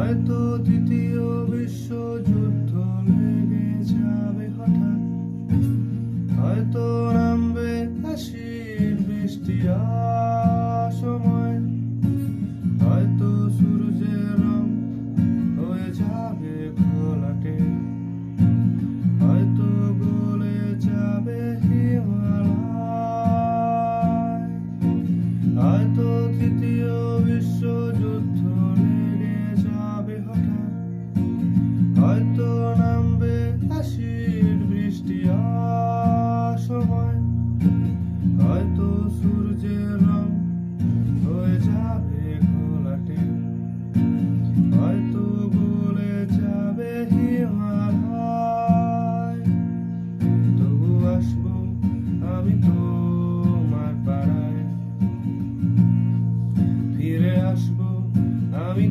হয়তো তৃতীয় বিশ্বযুদ্ধ লেগে যাবে হঠাৎ, হয়তো নামবে অ্যাসিড বৃষ্টি সময়, হয়তো সূর্যের রং হয়ে যাবে ঘোলাটে, হয়তো গলে যাবে হিমালয়, হয়তো তৃতীয় বিশ্বযুদ্ধ লেগে যাবে হঠাৎ, হয়তো নামবে অ্যাসিড বৃষ্টি সময়, হয়তো সূর্যের রং হয়ে যাবে ঘোলাটে, হয়তো গলে যাবে হিমালয়। তবু আসবো আমি তোমার পাড়ায়, ফিরে আসবো আমি